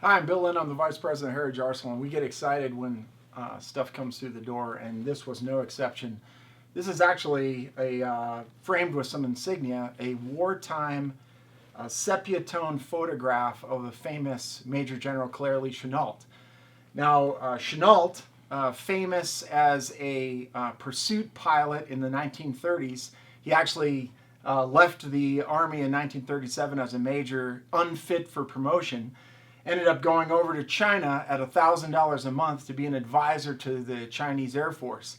Hi, I'm Bill Lynn. I'm the Vice President of Heritage Arsenal, and we get excited when stuff comes through the door, and this was no exception. This is actually framed with some insignia, a wartime sepia-tone photograph of the famous Major General Claire Lee Chennault. Now, Chennault, famous as a pursuit pilot in the 1930s, he actually left the Army in 1937 as a major, unfit for promotion. Ended up going over to China at $1,000 a month to be an advisor to the Chinese Air Force.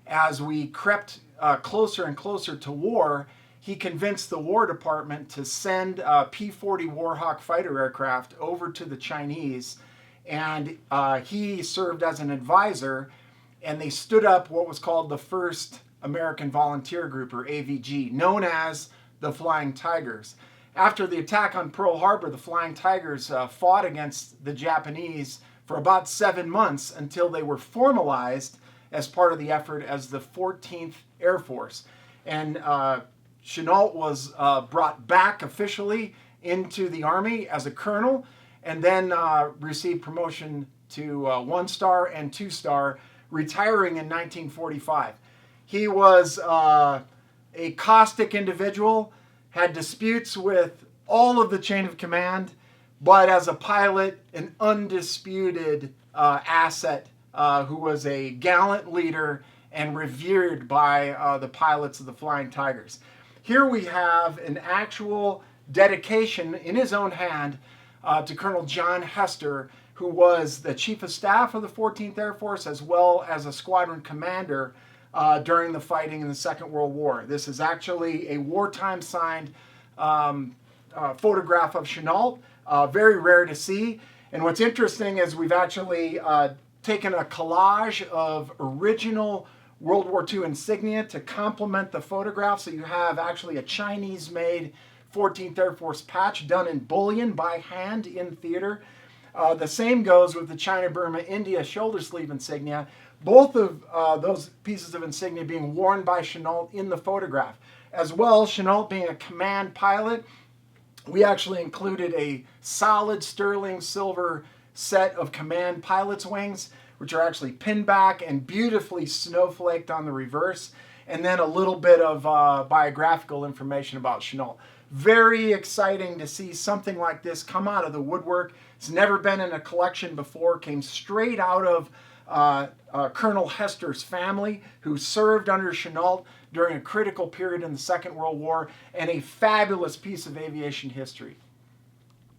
As we crept closer and closer to war, he convinced the War Department to send P-40 Warhawk fighter aircraft over to the Chinese, and he served as an advisor, and they stood up what was called the First American Volunteer Group, or AVG, known as the Flying Tigers. After the attack on Pearl Harbor, the Flying Tigers fought against the Japanese for about 7 months until they were formalized as part of the effort as the 14th Air Force. And Chennault was brought back officially into the Army as a colonel, and then received promotion to 1-star and 2-star, retiring in 1945. He was a caustic individual, had disputes with all of the chain of command, but as a pilot, an undisputed asset who was a gallant leader and revered by the pilots of the Flying Tigers. Here we have an actual dedication in his own hand to Colonel John Hester, who was the Chief of Staff of the 14th Air Force as well as a squadron commander during the fighting in the Second World War. This is actually a wartime signed photograph of Chennault, very rare to see. And what's interesting is we've actually taken a collage of original World War II insignia to complement the photograph. So you have actually a Chinese-made 14th Air Force patch done in bullion by hand in theater. The same goes with the China, Burma, India shoulder sleeve insignia. Both of those pieces of insignia being worn by Chennault in the photograph. As well, Chennault being a command pilot, we actually included a solid sterling silver set of command pilot's wings, which are actually pinned back and beautifully snowflaked on the reverse, and then a little bit of biographical information about Chennault. Very exciting to see something like this come out of the woodwork. It's never been in a collection before, came straight out of Colonel Hester's family, who served under Chennault during a critical period in the Second World War, and a fabulous piece of aviation history.